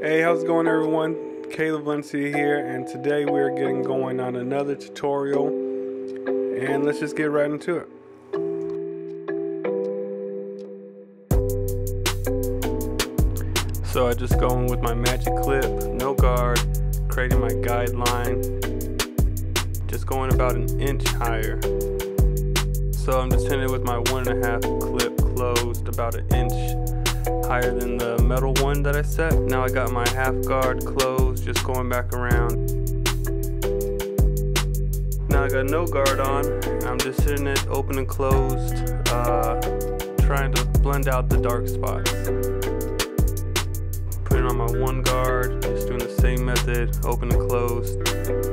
Hey, how's it going everyone? Caleb Valencia here, and today we're getting going on another tutorial, and let's just get right into it. So I just go in with my magic clip, no guard, creating my guideline, just going about an inch higher. So I'm just hitting it with my 1.5 clip closed, about an inch higher than the metal one that I set. Now I got my half guard closed, just going back around. Now I got no guard on, and I'm just hitting it open and closed, trying to blend out the dark spots. Putting on my one guard, just doing the same method, open and closed,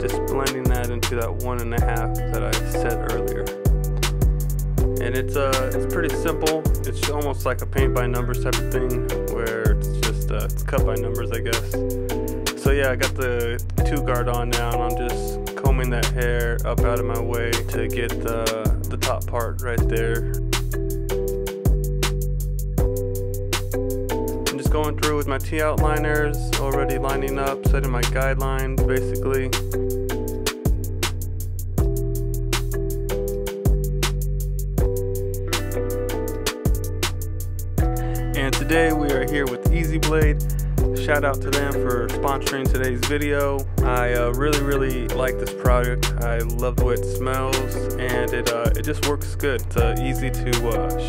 just blending that into that 1.5 that I said earlier. And it's pretty simple. It's almost like a paint by numbers type of thing, where it's just it's cut by numbers, I guess. So yeah, I got the 2 guard on now, and I'm just combing that hair up out of my way to get the top part right there. I'm just going through with my T outliners, already lining up, setting my guidelines basically. And today we are here with Easy Blade. Shout out to them for sponsoring today's video. I really like this product. I love the way it smells, and it just works good. It's easy to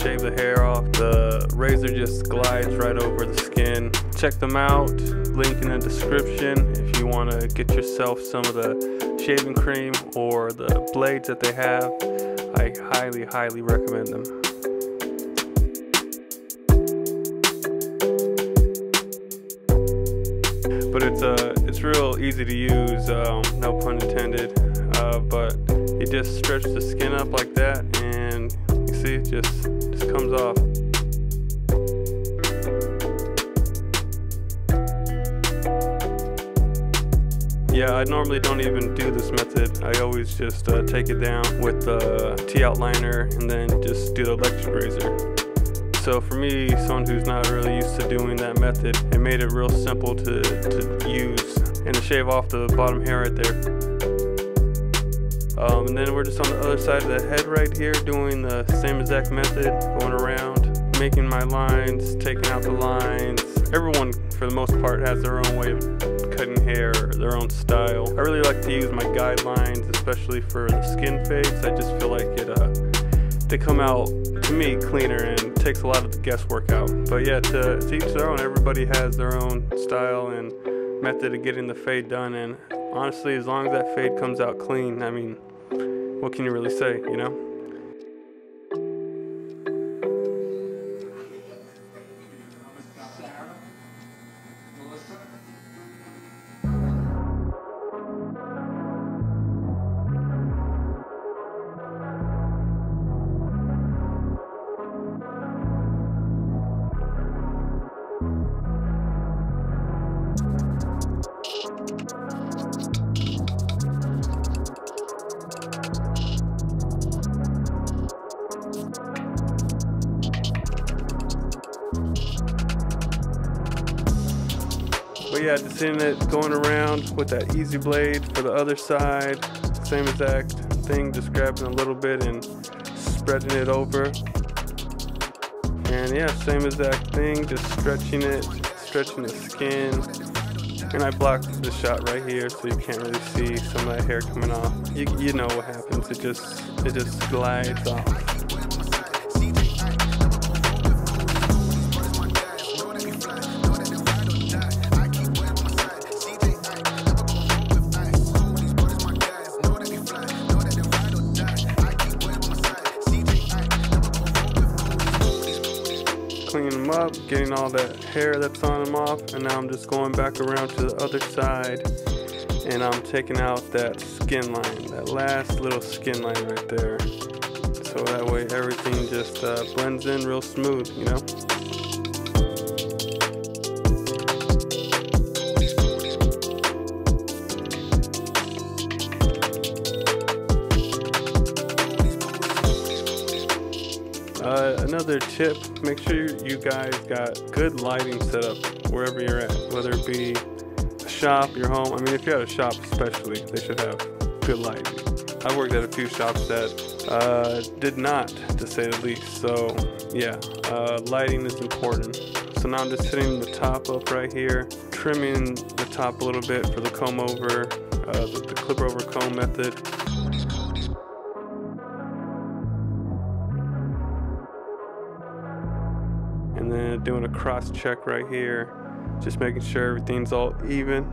shave the hair off. The razor just glides right over the skin. Check them out, link in the description if you want to get yourself some of the shaving cream or the blades that they have. I highly recommend them. But it's real easy to use, no pun intended, but you just stretch the skin up like that, and you see it just comes off. Yeah, I normally don't even do this method. I always just take it down with the T outliner and then just do the electric razor. So for me, someone who's not really used to doing that method, it made it real simple to use and to shave off the bottom hair right there. And then we're just on the other side of the head right here, doing the same exact method, going around, making my lines, taking out the lines. Everyone, for the most part, has their own way of cutting hair, their own style. I really like to use my guidelines, especially for the skin fades. I just feel like they come out, to me, cleaner and takes a lot of the guesswork out. But yeah, to each their own. Everybody has their own style and method of getting the fade done, and honestly, as long as that fade comes out clean, I mean, what can you really say, you know? But yeah, just hitting it, going around with that Easy Blade for the other side. Same exact thing, just grabbing a little bit and spreading it over. And yeah, same exact thing, just stretching it, stretching the skin. And I blocked the shot right here, so you can't really see some of that hair coming off. You know what happens, it just glides off. Cleaning them up, getting all that hair that's on them off, and now I'm just going back around to the other side, and I'm taking out that skin line, that last little skin line right there, so that way everything just blends in real smooth, you know? Another Another tip, make sure you guys got good lighting set up wherever you're at, whether it be a shop, your home. I mean, if you're at a shop especially, they should have good lighting. I've worked at a few shops that did not, to say the least. So yeah, lighting is important. So now I'm just hitting the top up right here, trimming the top a little bit for the comb over, the clipper over comb method. And then doing a cross check right here, just making sure everything's all even.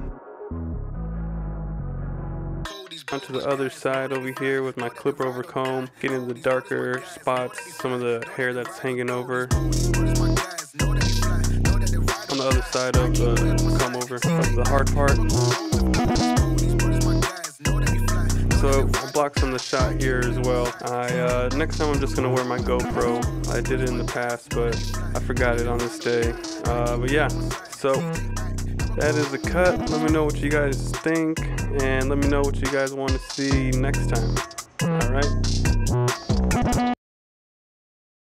Onto the other side over here with my clipper over comb, getting the darker spots, some of the hair that's hanging over. On the other side of the comb over, the hard part. So I blocked some of the shot here as well. Next time I'm just gonna wear my GoPro. I did it in the past, but I forgot it on this day. But yeah, so that is the cut. Let me know what you guys think, and let me know what you guys want to see next time. All right.